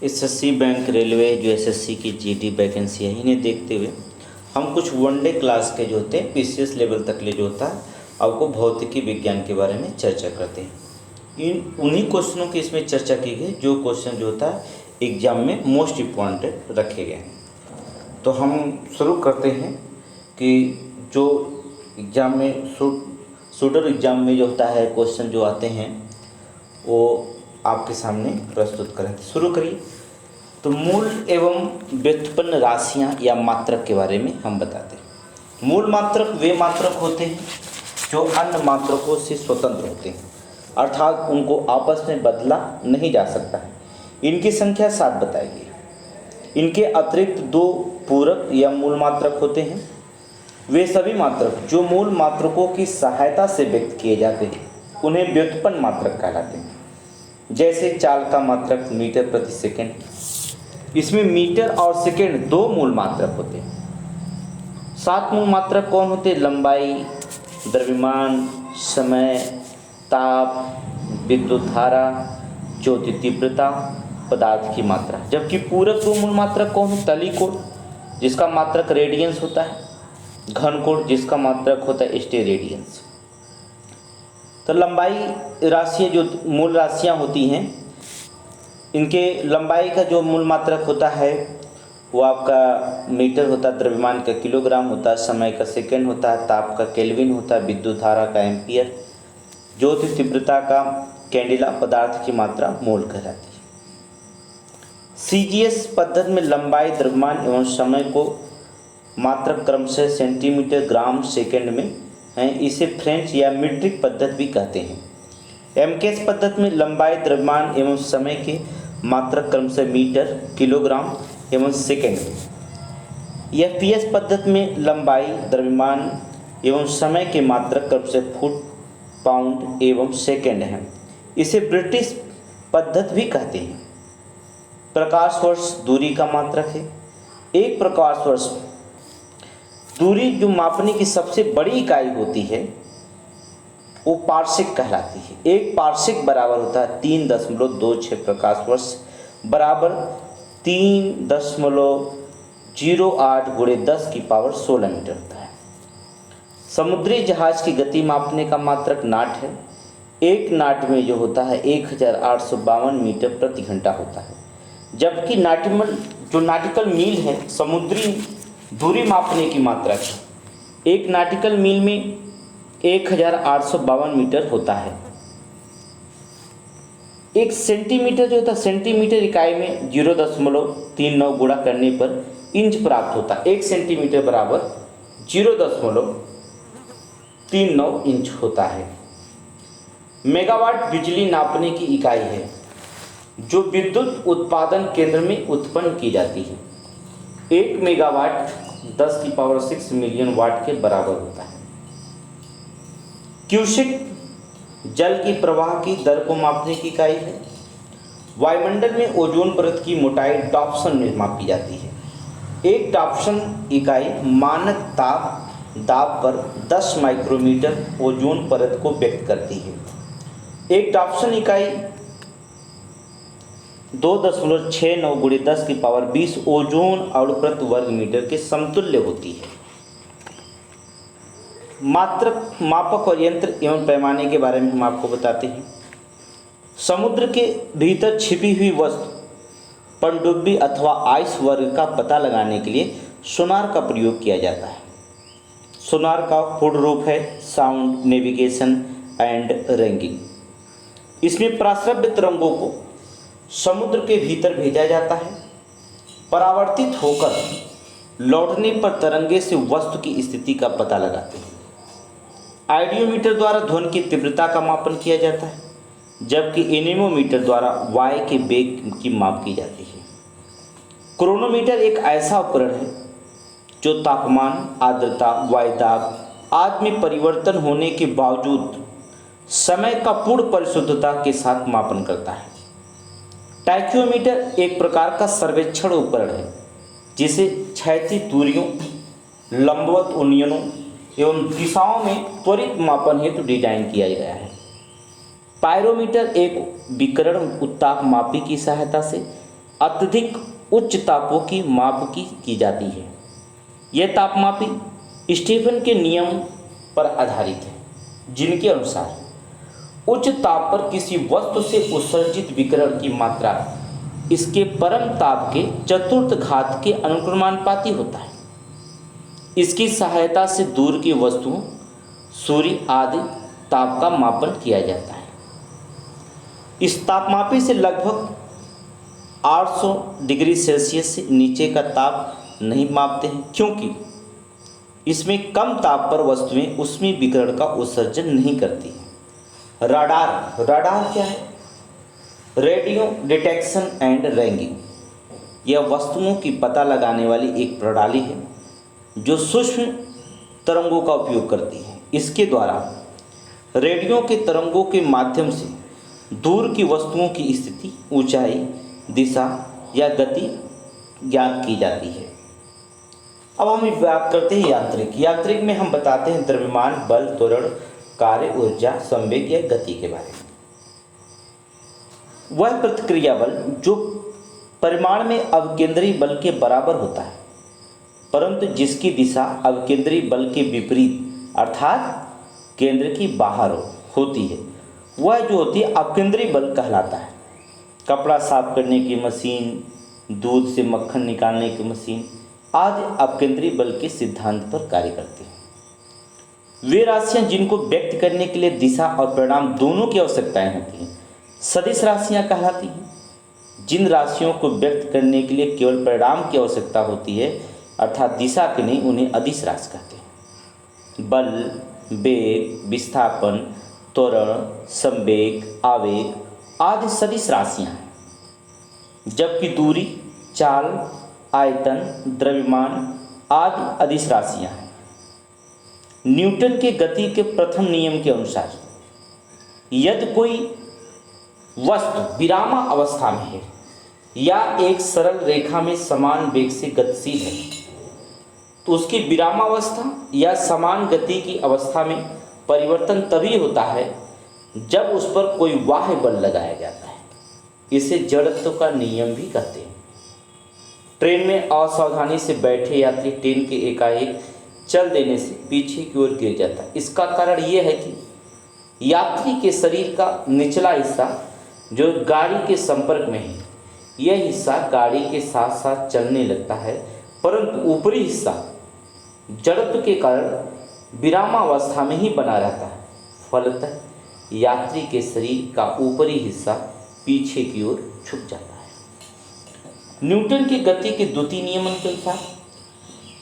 SSC bank railway जो SSC की GD vacancy है इन्हें देखते हुए हम कुछ वनडे क्लास के जो होते हैं पीसीएस लेवल तक ले जो होता है आपको भौतिकी विज्ञान के बारे में चर्चा करते हैं। उन्हीं क्वेश्चनों की इसमें चर्चा की गई जो क्वेश्चन जो होता है एग्जाम में मोस्ट इम्पॉर्टेंट रखे गए हैं। तो हम शुरू करते हैं कि जो एग्ज़ाम में शूटर एग्ज़ाम में जो होता है क्वेश्चन जो आते हैं वो आपके सामने प्रस्तुत करें। शुरू करिए। तो मूल एवं व्युत्पन्न राशियां या मात्रक के बारे में हम बताते हैं। मूल मात्रक वे मात्रक होते हैं जो अन्य मात्रकों से स्वतंत्र होते हैं, अर्थात उनको आपस में बदला नहीं जा सकता है। इनकी संख्या 7 बताई गई। इनके अतिरिक्त 2 पूरक या मूल मात्रक होते हैं। वे सभी मात्रक जो मूल मात्रकों की सहायता से व्यक्त किए जाते हैं उन्हें व्युत्पन्न मात्रक कहलाते हैं। जैसे चाल का मात्रक मीटर प्रति सेकंड, इसमें मीटर और सेकंड 2 मूल मात्रक होते हैं। 7 मूल मात्रक कौन होते हैं? लंबाई, द्रव्यमान, समय, ताप, विद्युत धारा, ज्योति तीव्रता, पदार्थ की मात्रा। जबकि पूरक 2 मूल मात्रक कौन है? तली कोण जिसका मात्रक रेडियंस होता है, घन कोण जिसका मात्रक होता है स्टेरेडियंस। तो लंबाई राशियाँ जो मूल राशियाँ होती हैं इनके लंबाई का जो मूल मात्रक होता है वो आपका मीटर होता है, द्रव्यमान का किलोग्राम होता है, समय का सेकंड होता है, ताप का केल्विन होता है, विद्युत धारा का एम्पियर, ज्योति तीव्रता का कैंडिला, पदार्थ की मात्रा मोल कहलाती है। सीजीएस पद्धति में लंबाई, द्रव्यमान एवं समय को मात्रक क्रमशः सेंटीमीटर, ग्राम, सेकंड में हैं। इसे फ्रेंच या मीट्रिक पद्धति भी कहते हैं। एमकेएस पद्धति में लंबाई, द्रव्यमान एवं समय के मात्रक क्रमशः मीटर, किलोग्राम एवं सेकंड में। एफपीएस पद्धति में लंबाई, द्रव्यमान एवं समय के मात्रक क्रमशः फुट, पाउंड एवं सेकंड हैं। इसे ब्रिटिश पद्धति भी कहते हैं। प्रकाश वर्ष दूरी का मात्रक है। एक प्रकाश वर्ष दूरी जो मापने की सबसे बड़ी इकाई होती है वो पार्सेक कहलाती है। एक पार्सेक बराबर होता है 3.26 प्रकाश वर्ष बराबर 3.08 × 10⁻16 मीटर होता है। समुद्री जहाज की गति मापने का मात्रक नाट है। एक नाट में जो होता है 1852 मीटर प्रति घंटा होता है। जबकि नाटिकल मील है समुद्री दूरी मापने की मात्रक है। एक नाटिकल मील में 1852 मीटर होता है। एक सेंटीमीटर जो होता है सेंटीमीटर इकाई में 0.39 गुणा करने पर इंच प्राप्त होता है। 1 सेंटीमीटर बराबर 0.39 इंच होता है। मेगावाट बिजली नापने की इकाई है जो विद्युत उत्पादन केंद्र में उत्पन्न की जाती है। 1 मेगावाट 10⁻6 मिलियन वाट के बराबर होता है। क्यूसेक जल की प्रवाह की दर को मापने की इकाई है। वायुमंडल में ओजोन परत की मोटाई डॉप्सन में मापी जाती है। एक डॉप्सन इकाई मानक दाब पर 10 माइक्रोमीटर ओजोन परत को व्यक्त करती है। एक डॉप्सन इकाई 2.69 × 10⁻20 ओजोन अणुप्रत वर्ग मीटर के समतुल्य होती है। मात्रक, मापक और यंत्र एवं पैमाने के बारे में हम आपको बताते हैं। समुद्र के भीतर छिपी हुई वस्तु पनडुब्बी अथवा आइस वर्ग का पता लगाने के लिए सोनार का प्रयोग किया जाता है। सोनार का पूर्ण रूप है साउंड नेविगेशन एंड रैंगिंग। इसमें प्राश्रव्य तरंगों को समुद्र के भीतर भेजा जाता है। परावर्तित होकर लौटने पर तरंगे से वस्तु की स्थिति का पता लगाते हैं। आइडियोमीटर द्वारा ध्वनि की तीव्रता का मापन किया जाता है, जबकि एनेमोमीटर द्वारा वायु के वेग की माप की जाती है। क्रोनोमीटर एक ऐसा उपकरण है जो तापमान, आर्द्रता, वायुदाब आदि में परिवर्तन होने के बावजूद समय का पूर्ण परिशुद्धता के साथ मापन करता है। टाइक्योमीटर एक प्रकार का सर्वेक्षण उपकरण है जिसे क्षैतिज दूरियों, लंबवत उन्नयनों एवं दिशाओं में त्वरित मापन हेतु डिजाइन किया गया है। पायरोमीटर एक विकिरण उत्ताप मापी की सहायता से अत्यधिक उच्च तापों की माप की जाती है। यह तापमापी स्टीफन के नियम पर आधारित है, जिनके अनुसार उच्च ताप पर किसी वस्तु से उत्सर्जित विकिरण की मात्रा इसके परम ताप के चतुर्थ घात के अनुक्रमानुपाती होता है। इसकी सहायता से दूर की वस्तुओं, सूर्य आदि ताप का मापन किया जाता है। इस तापमापी से लगभग 800 डिग्री सेल्सियस से नीचे का ताप नहीं मापते हैं, क्योंकि इसमें कम ताप पर वस्तुएं ऊष्मीय विकिरण का उत्सर्जन नहीं करती हैं। राडार क्या है? Radio detection and ragging. यह वस्तुओं की पता लगाने वाली एक प्रणाली है जो सूक्ष्म तरंगों का उपयोग करती है। इसके द्वारा रेडियो के तरंगों के माध्यम से दूर की वस्तुओं की स्थिति, ऊंचाई, दिशा या गति ज्ञात की जाती है। अब हम बात करते हैं यांत्रिक में हम बताते हैं द्रव्यमान, बल, त्वरण, कार्य, ऊर्जा, संवेग या गति के बारे में। वह प्रतिक्रिया बल जो परिमाण में अवकेंद्री बल के बराबर होता है, परंतु जिसकी दिशा अवकेंद्री बल के विपरीत अर्थात केंद्र की बाहर होती है, वह जो होती है अपकेंद्री बल कहलाता है। कपड़ा साफ करने की मशीन, दूध से मक्खन निकालने की मशीन आदि अपकेंद्री बल के सिद्धांत पर कार्य करते हैं। वे राशियां जिनको व्यक्त करने के लिए दिशा और परिणाम दोनों की आवश्यकताएं होती हैं, सदिश राशियां कहलाती हैं। जिन राशियों को व्यक्त करने के लिए केवल परिणाम की आवश्यकता होती है, अर्थात दिशा की नहीं, उन्हें अदिश राशि कहते हैं। बल, वेग, विस्थापन, त्वरण, संवेग, आवेग आदि सदिश राशियां हैं, जबकि दूरी, चाल, आयतन, द्रव्यमान आदि अदिश राशियां हैं। न्यूटन के गति के प्रथम नियम के अनुसार यदि कोई वस्तु विरामा अवस्था में है या एक सरल रेखा में समान वेग से गतिशील है, तो उसकी विरामावस्था या समान गति की अवस्था में परिवर्तन तभी होता है जब उस पर कोई बाह्य बल लगाया जाता है। इसे जड़त्व का नियम भी कहते हैं। ट्रेन में असावधानी से बैठे यात्री ट्रेन के एकाएक चल देने से पीछे की ओर गिर जाता है। इसका कारण यह है कि यात्री के शरीर का निचला हिस्सा जो गाड़ी के संपर्क में है, यह हिस्सा गाड़ी के साथ साथ चलने लगता है, परंतु ऊपरी हिस्सा जड़त्व के कारण विरामावस्था में ही बना रहता है। फलतः यात्री के शरीर का ऊपरी हिस्सा पीछे की ओर झुक जाता है। न्यूटन की गति के द्वितीय नियम के अनुसार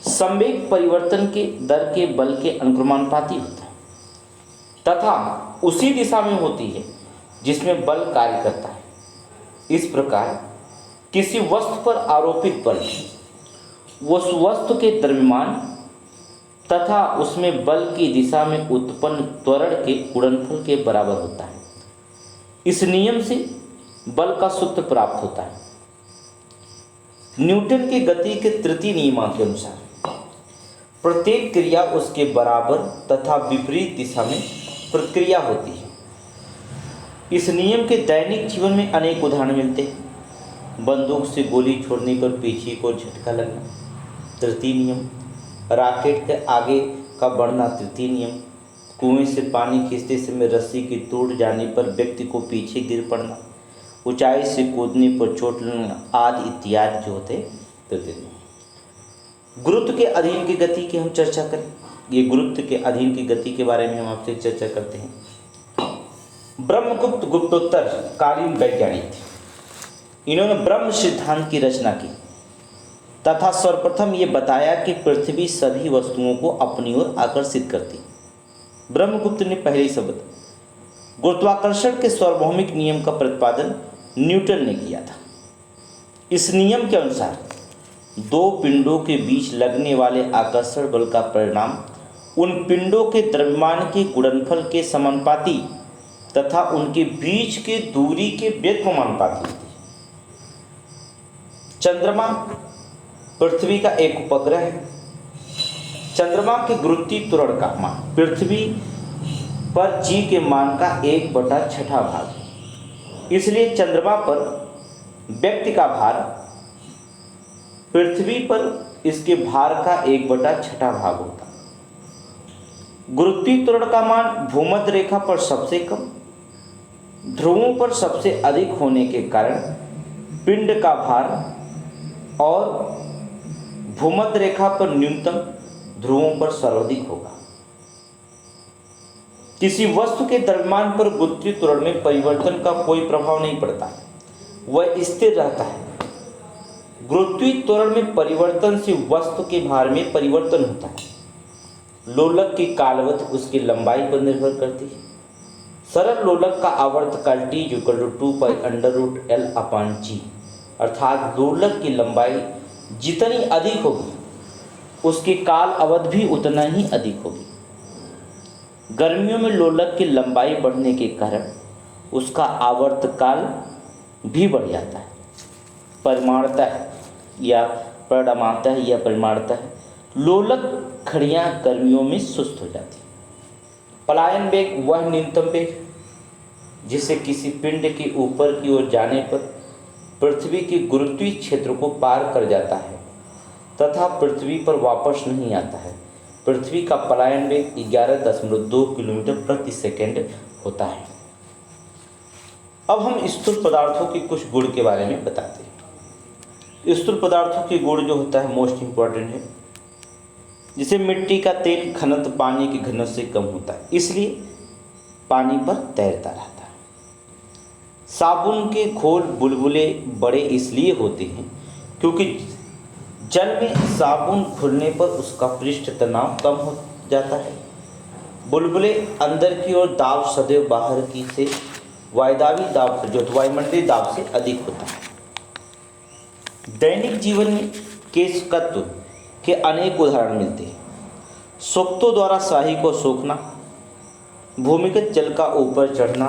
संवेग परिवर्तन के दर के बल के अनुक्रमानुपाती होता है तथा उसी दिशा में होती है जिसमें बल कार्य करता है। इस प्रकार किसी वस्तु पर आरोपित बल उस वस्तु के द्रव्यमान तथा उसमें बल की दिशा में उत्पन्न त्वरण के गुणनफल के बराबर होता है। इस नियम से बल का सूत्र प्राप्त होता है। न्यूटन की गति के तृतीय नियम के अनुसार प्रत्येक क्रिया उसके बराबर तथा विपरीत दिशा में प्रक्रिया होती है। इस नियम के दैनिक जीवन में अनेक उदाहरण मिलते हैं। बंदूक से गोली छोड़ने पर पीछे को झटका लगना, तृतीय नियम। रॉकेट के आगे का बढ़ना, तृतीय नियम। कुएं से पानी खींचते समय रस्सी की टूट जाने पर व्यक्ति को पीछे गिर पड़ना, ऊंचाई से कूदने पर चोट लगना आदि इत्यादि जो होते तृतीय नियम। गुरुत्व के अधीन की गति की हम चर्चा करें। ये गुरुत्व के अधीन की गति के बारे में हम आपसे चर्चा करते हैं। ब्रह्मगुप्त गुप्तोत्तर कालीन वैज्ञानिक थे। इन्होंने ब्रह्म सिद्धांत की रचना की तथा सर्वप्रथम ये बताया कि पृथ्वी सभी वस्तुओं को अपनी ओर आकर्षित करती। ब्रह्मगुप्त ने पहले शब्द गुरुत्वाकर्षण के सार्वभौमिक नियम का प्रतिपादन न्यूटन ने किया था। इस नियम के अनुसार दो पिंडों के बीच लगने वाले आकर्षण बल का परिणाम उन पिंडों के द्रव्यमान के गुणनफल के समानुपाती तथा उनके बीच के दूरी के व्यत्यानुपाती होती है। चंद्रमा पृथ्वी का एक उपग्रह है। चंद्रमा के गुरुत्वीय त्वरण का मान पृथ्वी पर जी के मान का 1/6 भाग है। इसलिए चंद्रमा पर व्यक्ति का भार पृथ्वी पर इसके भार का 1/6 भाग होता है। गुरुत्वीय त्वरण का मान भूमध्य रेखा पर सबसे कम, ध्रुवों पर सबसे अधिक होने के कारण पिंड का भार और भूमध्य रेखा पर न्यूनतम, ध्रुवों पर सर्वाधिक होगा। किसी वस्तु के द्रव्यमान पर गुरुत्वीय त्वरण में परिवर्तन का कोई प्रभाव नहीं पड़ता, वह स्थिर रहता है। गुरुत्वीय त्वरण में परिवर्तन से वस्तु के भार में परिवर्तन होता है। लोलक की कालवत उसकी लंबाई पर निर्भर करती है। सरल लोलक का आवर्तकाल T = 2π√L/g, अर्थात लोलक की लंबाई जितनी अधिक होगी उसकी काल अवधि भी उतना ही अधिक होगी। गर्मियों में लोलक की लंबाई बढ़ने के कारण उसका आवर्तकाल भी बढ़ जाता है। परिमाणतः लोलक घड़ियां गर्मियों में सुस्त हो जाती हैं। पलायन वेग वह न्यूनतम वेग जिसे किसी पिंड के ऊपर की ओर जाने पर पृथ्वी के गुरुत्वीय क्षेत्र को पार कर जाता है तथा पृथ्वी पर वापस नहीं आता है। पृथ्वी का पलायन वेग 11.2 किलोमीटर प्रति सेकंड होता है। अब हम स्थूल पदार्थों के कुछ गुण के बारे में बताते हैं। स्थूल पदार्थों के गुण जो होता है मोस्ट इम्पॉर्टेंट है। जैसे मिट्टी का तेल घनत्व पानी के घनत्व से कम होता है, इसलिए पानी पर तैरता रहता है। साबुन के घोल बुलबुले बड़े इसलिए होते हैं क्योंकि जल में साबुन घुलने पर उसका पृष्ठ तनाव कम हो जाता है। बुलबुले अंदर की ओर दाब सदैव बाहर की से वायुदाबी दाब जो वायुमंडलीय दाब से अधिक होता है। दैनिक जीवन में केशकत्व के अनेक उदाहरण मिलते हैं। सोख्तों द्वारा स्याही को सोखना, भूमिगत जल का ऊपर चढ़ना,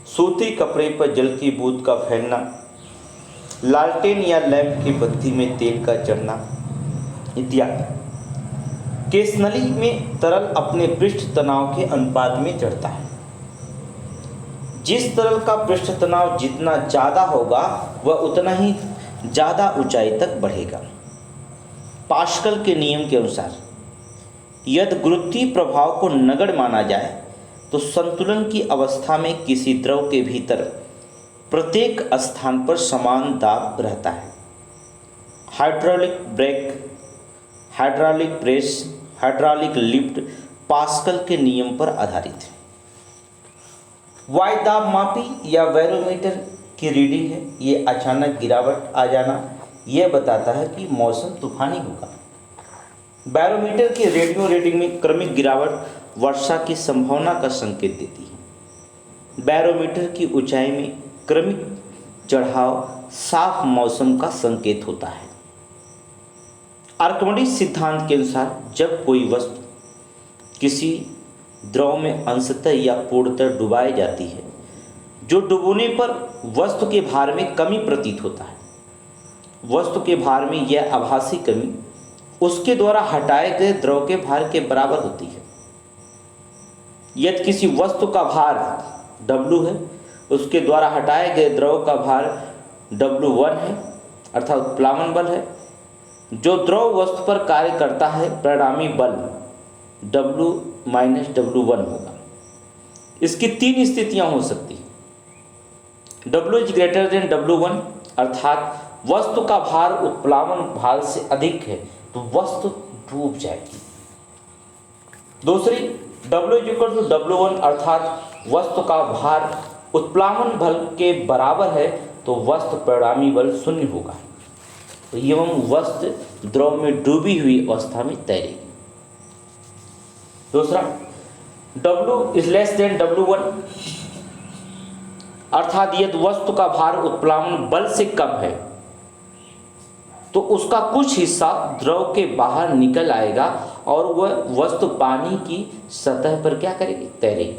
सूती कपड़े पर जल की बूंद का फैलना, लालटेन या लैंप की बत्ती में तेल का चढ़ना इत्यादि। केशनली में तरल अपने पृष्ठ तनाव के अनुपात में चढ़ता है। जिस तरल का पृष्ठ तनाव जितना ज़्यादा होगा वह उतना ही ज़्यादा ऊंचाई तक बढ़ेगा। पास्कल के नियम के अनुसार यदि गुरुत्वीय प्रभाव को नगण्य माना जाए तो संतुलन की अवस्था में किसी द्रव के भीतर प्रत्येक स्थान पर समान दाब रहता है। Hydraulic brake, hydraulic press, hydraulic lift pascal के नियम पर आधारित है। वायु दाब मापी या बैरोमीटर की रीडिंग है, ये अचानक गिरावट आ जाना यह बताता है कि मौसम तूफानी होगा। बैरोमीटर की रेडियो रीडिंग में क्रमिक गिरावट वर्षा की संभावना का संकेत देती है। बैरोमीटर की ऊंचाई में क्रमिक चढ़ाव साफ मौसम का संकेत होता है। आर्किमिडीज सिद्धांत के अनुसार जब कोई वस्तु किसी द्रव में अंशतः या पूर्णतः डुबाई जाती है, जो डुबोने पर वस्तु के भार में कमी प्रतीत होता है। वस्तु के भार में यह आभासी कमी उसके द्वारा हटाए गए द्रव के भार के बराबर होती है। यदि किसी वस्तु का भार W है, उसके द्वारा हटाए गए द्रव का भार W1 है, अर्थात उत्प्लावन बल है। जो द्रव वस्तु पर कार्य करता है परिणामी बल W-W1 होगा। इसकी तीन स्थितियां हो सकती हैं। W > W1 अर्थात वस्तु का भार उत्प्लावन भार से अधिक है तो वस्तु डूब जाएगी। दूसरी W = W1 अर्थात वस्तु का भार उत्प्लावन बल के बराबर है तो वस्तु परिणामी बल 0 होगा एवं वस्तु द्रव में डूबी हुई अवस्था में तैरेगी। दूसरा W < W1 अर्थात यदि वस्तु का भार उत्प्लावन बल से कम है तो उसका कुछ हिस्सा द्रव के बाहर निकल आएगा और वह वस्तु पानी की सतह पर क्या करेगी? तैरेगी।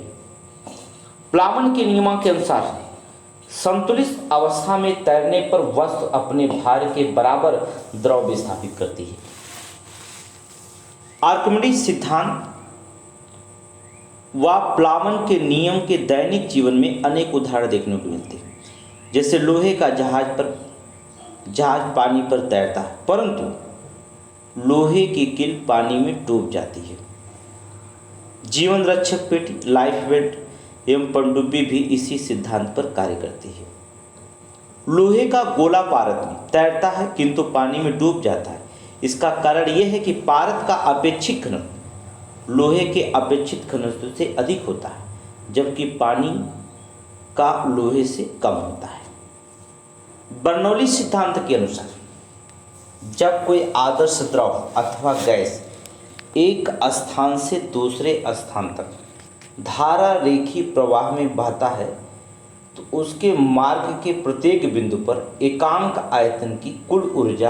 प्लावन के नियमों के अनुसार संतुलित अवस्था में तैरने पर वस्तु अपने भार के बराबर द्रव विस्थापित करती है। आर्किमिडीज सिद्धांत व प्लावन के नियम के दैनिक जीवन में अनेक उदाहरण देखने को मिलते हैं। जैसे लोहे का जहाज पानी पर तैरता है, परंतु लोहे की कील पानी में डूब जाती है। जीवन रक्षक पेटी, लाइफ बेल्ट एवं पनडुब्बी भी इसी सिद्धांत पर कार्य करती है। लोहे का गोला पारद में तैरता है किंतु पानी में डूब जाता है। इसका कारण यह है कि पारद का अपेक्षित घनत्व लोहे के अपेक्षित घनत्व से अधिक होता है, जबकि पानी का लोहे से कम होता है। बर्नौली सिद्धांत के अनुसार जब कोई आदर्श द्रव अथवा गैस एक स्थान से दूसरे स्थान तक धारा रेखी प्रवाह में बहता है तो उसके मार्ग के प्रत्येक बिंदु पर एकांक आयतन की कुल ऊर्जा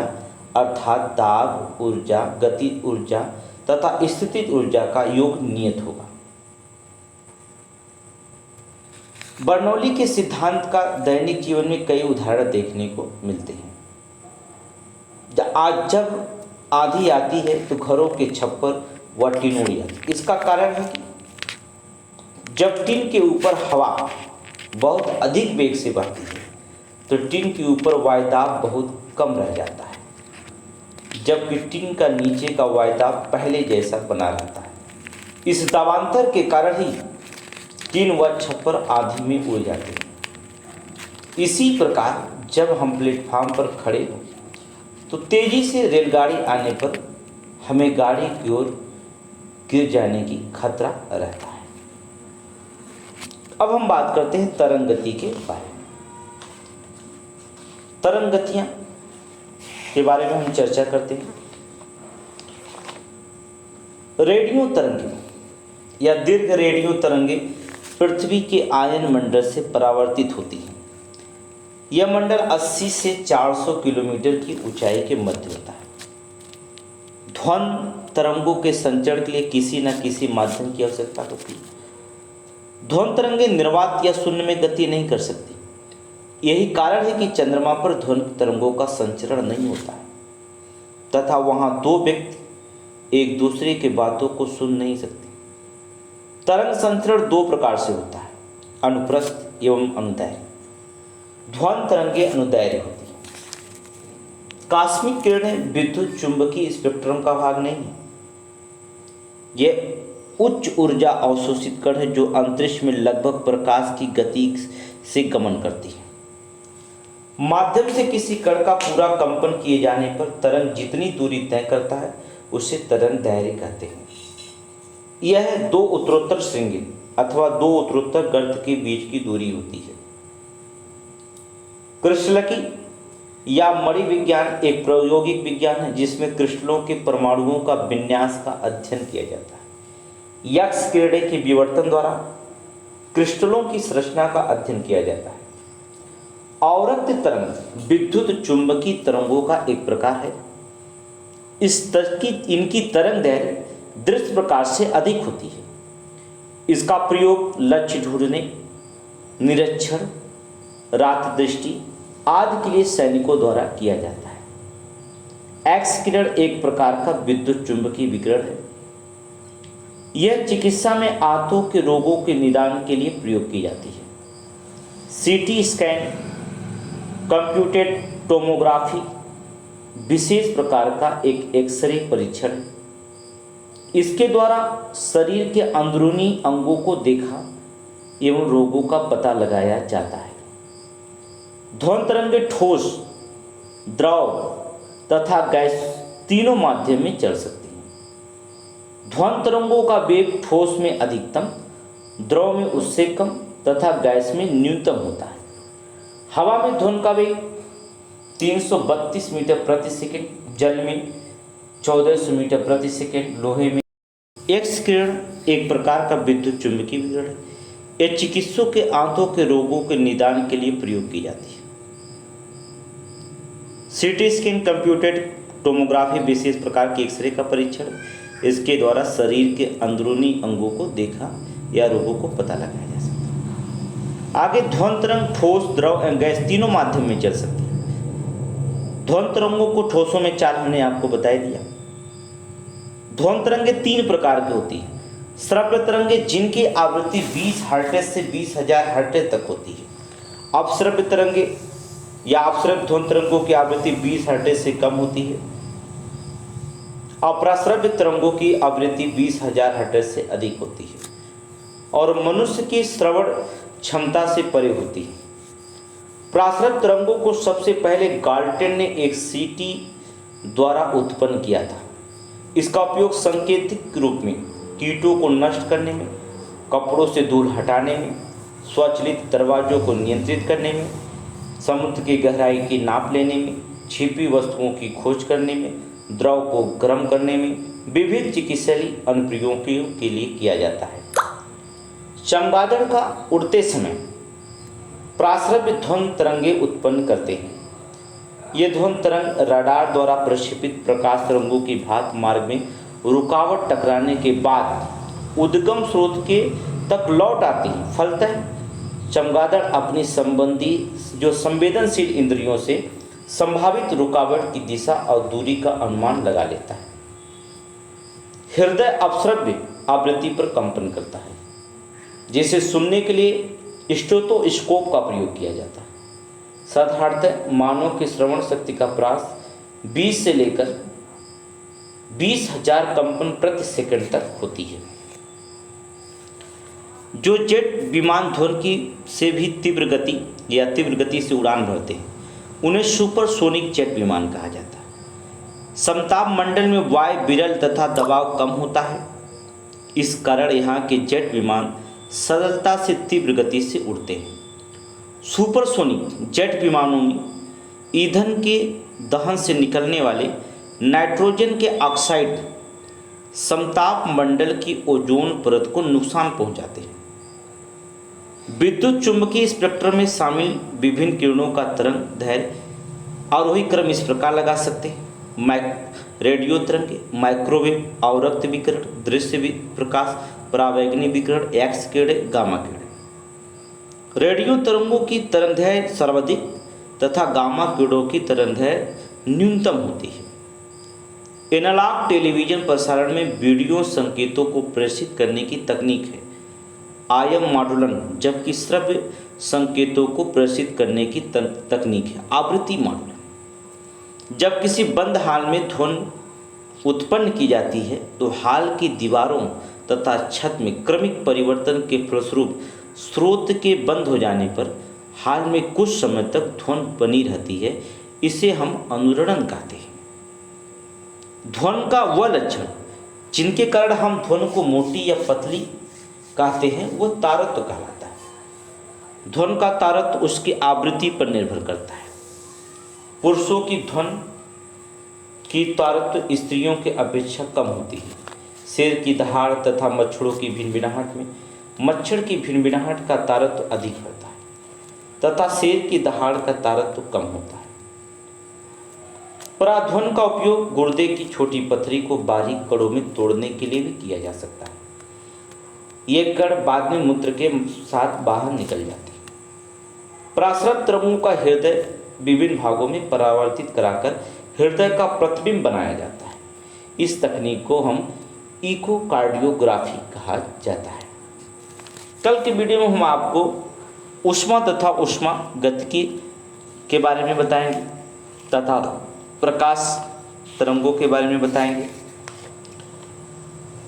अर्थात दाब ऊर्जा, गति ऊर्जा तथा स्थितिज ऊर्जा का योग नियत होगा। बर्नौली के सिद्धांत का दैनिक जीवन में कई उदाहरण देखने को मिलते हैं। आज जब आंधी आती है तो घरों के छप्पर व टीन उड़ जाती। इसका कारण है कि जब टीन के ऊपर हवा बहुत अधिक वेग से बहती है तो टीन के ऊपर वायुदाब बहुत कम रह जाता है, जबकि टीन का नीचे का वायुदाब पहले जैसा बना रहता है। इस दाबांतर के कारण ही टीन व छप्पर आंधी में उड़ जाते हैं। इसी प्रकार जब हम प्लेटफार्म पर खड़े हों तो तेजी से रेलगाड़ी आने पर हमें गाड़ी की ओर गिर जाने की खतरा रहता है। अब हम बात करते हैं तरंग गति के बारे में। तरंग गतियां के बारे में हम चर्चा करते हैं। रेडियो तरंगे या दीर्घ रेडियो तरंगे पृथ्वी के आयन मंडल से परावर्तित होती है। यह मंडल 80 से 400 किलोमीटर की ऊंचाई के मध्य होता है। ध्वनि तरंगों के संचरण के लिए किसी न किसी माध्यम की आवश्यकता होती है। ध्वनि तरंगे निर्वात या शून्य में गति नहीं कर सकती। यही कारण है कि चंद्रमा पर ध्वनि तरंगों का संचरण नहीं होता है तथा वहां दो व्यक्ति एक दूसरे की बातों को सुन नहीं सकते। तरंग संचरण दो प्रकार से होता है, अनुप्रस्थ एवं अनुदैर्घ्य। ध्वनि तरंगे अनुदैर्घ्य होती है। कॉस्मिक किरणें विद्युत चुंबकीय स्पेक्ट्रम का भाग नहीं है। यह उच्च ऊर्जा अवशोषित कण है जो अंतरिक्ष में लगभग प्रकाश की गति से गमन करती है। माध्यम से किसी कण का पूरा कंपन किए जाने पर तरंग जितनी दूरी तय करता है उसे तरंग दैर्घ्य कहते हैं। यह दो उत्तरोत्तर श्रृंगी अथवा दो उत्तरोत्तर गर्त के बीच की दूरी होती है। क्रिस्टलकी या मणि विज्ञान एक प्रायोगिक विज्ञान है जिसमें क्रिस्टलों के परमाणुओं का विन्यास का अध्ययन किया जाता है। यक्स किरणें के विवर्तन द्वारा क्रिस्टलों की संरचना का अध्ययन किया जाता है। आवर्त तरंग विद्युत चुंबकीय तरंगों का एक प्रकार है। इनकी तरंग दैर्घ्य दृश्य प्रकाश से अधिक होती है। इसका प्रयोग लक्ष्य ढूंढने, निरीक्षण, रात दृष्टि आदि के लिए सैनिकों द्वारा किया जाता है। एक्स किरण एक प्रकार का विद्युत चुंबकीय विकिरण है। यह चिकित्सा में आंतों के रोगों के निदान के लिए प्रयोग की जाती है। सीटी स्कैन, कंप्यूटेड टोमोग्राफी विशेष प्रकार का एक एक्सरे परीक्षण है। इसके द्वारा शरीर के अंदरूनी अंगों को देखा एवं रोगों का पता लगाया जाता है। ध्वनि तरंगे ठोस, द्रव तथा गैस तीनों माध्यम में चल सकती हैं। ध्वनि तरंगों का वेग ठोस में अधिकतम, द्रव में उससे कम तथा गैस में न्यूनतम होता है। हवा में ध्वनि का वेग 332 मीटर प्रति सेकंड, जल में 1400 मीटर प्रति सेकंड, लोहे में। एक्स किरण एक प्रकार का विद्युत चुंबकीय विकिरण है। यह चिकित्सकों के आंतों के रोगों के निदान के लिए प्रयोग की जाती है। सीटी स्कैन, कंप्यूटेड टोमोग्राफी विशेष प्रकार की एक्सरे का परीक्षण। इसके द्वारा शरीर के अंदरूनी अंगों को देखा या रोगों को पता लगाया जा सकता है। आगे ध्वनि तरंग ठोस, द्रव एवं गैस तीनों माध्यम में चल सकती है। ध्वनि तरंगों को ठोसों में चाल हमने आपको बता दिया। ध्वनि तरंगे तीन प्रकार की होती है। श्रव्य तरंगे जिनकी आवृत्ति 20 हर्ट्ज से 20,000 हर्ट्ज तक होती है। अपश्रव्य तरंगे या अपश्रव्य ध्वनि तरंगों की आवृत्ति 20 हर्ट्ज से कम होती है। अप्रश्रव्य तरंगों की आवृत्ति 20,000 हर्ट्ज से अधिक होती है और मनुष्य की श्रवण क्षमता से परे होती है। प्राश्रव्य तरंगों को सबसे पहले गाल्टन ने एक सीटी द्वारा उत्पन्न किया था। इसका उपयोग सांकेतिक रूप में कीटों को नष्ट करने में, कपड़ों से धूल हटाने में, स्वचालित दरवाजों को नियंत्रित करने में, समुद्र की गहराई की नाप लेने में, छिपी वस्तुओं की खोज करने में, द्रव को गर्म करने में, विविध चिकित्सीय अनुप्रयोगों के लिए किया जाता है। चमगादड़ का उड़ते समय प्राश्रव्य ध्वनि तरंगे उत्पन्न करते हैं। ये ध्वनि तरंग रडार द्वारा प्रक्षेपित प्रकाश तरंगों की भांति मार्ग में रुकावट टकराने के बाद उद्गम स्रोत के तक लौट आती है। फलतः चमगादड़ अपनी जो संवेदनशील इंद्रियों से संभावित रुकावट की दिशा और दूरी का अनुमान लगा लेता है। हृदय अपश्रव्य आवृत्ति पर कंपन करता है, जिसे सुनने के लिए स्टेथोस्कोप का प्रयोग किया जाता है। साधारणतः मानव की श्रवण शक्ति का प्रयास 20 से लेकर 20,000 कंपन प्रति सेकंड तक होती है। जो जेट विमान ध्वनि की से भी तीव्र गति से उड़ान भरते हैं, उन्हें सुपरसोनिक जेट विमान कहा जाता है। समताप मंडल में वायु विरल तथा दबाव कम होता है। इस कारण यहाँ के जेट विमान सरलता से तीव्र गति से उड़ते हैं। सुपरसोनिक जेट विमानों में ईंधन के दहन से निकलने वाले नाइट्रोजन के ऑक्साइड समताप मंडल की ओजोन परत को नुकसान पहुंचाते हैं। विद्युत चुंबकीय स्पेक्ट्रम में शामिल विभिन्न किरणों का तरंग दैर्घ्य आरोही क्रम इस प्रकार लगा सकते हैं: रेडियो तरंगे, माइक्रोवेव, अवरक्त विकिरण, दृश्य प्रकाश, परावैंगनी विकिरण, एक्स किरणें, गामा किरणें। रेडियो तरंगों की तरंगदैर्घ्य सर्वाधिक तथा गामा किरणों की तरंगदैर्घ्य न्यूनतम होती है। एनालॉग टेलीविजन प्रसारण में वीडियो संकेतों को प्रेषित करने की तकनीक है आयाम मॉडुलन, जबकि श्रव्य संकेतों को प्रेषित करने की तकनीक है आवृत्ति मॉडुलन। जब किसी बंद हाल में ध्वनि उत्पन्न की जाती है तो हाल की दीवारों तथा छत में क्रमिक परिवर्तन के फलस्वरूप स्रोत के बंद हो जाने पर हाल में कुछ समय तक ध्वनि बनी रहती है। इसे हम अनुरणन कहते हैं। ध्वनि का वह लक्षण जिनके कारण हम ध्वनि को मोटी या पतली कहते हैं वह तारत्व कहलाता है। ध्वनि का तारत्व उसकी आवृत्ति पर निर्भर करता है। पुरुषों की ध्वनि की तारत्व स्त्रियों के अपेक्षा कम होती है। शेर की दहाड़ तथा मच्छरों की भिनभिनाहट में मच्छर की भिनभिनाहट का तारत्व अधिक होता है तथा शेर की दहाड़ का तारत्व कम होता है। पराध्वनि का उपयोग गुर्दे की छोटी पथरी को बारीक कणों में तोड़ने के लिए भी किया जा सकता है। ये कण बाद में मूत्र के साथ बाहर निकल जाते हैं। प्राश्रव्य तरंगों का हृदय विभिन्न भागों में परावर्तित कराकर हृदय का प्रतिबिंब बनाया जाता है। इस तकनीक को हम इकोकार्डियोग्राफी कहा जाता है। कल के वीडियो में हम आपको ऊष्मा तथा ऊष्मा गतिकी के बारे में बताएंगे तथा प्रकाश तरंगों के बारे में बताएंगे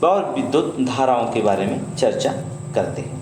और विद्युत धाराओं के बारे में चर्चा करते हैं।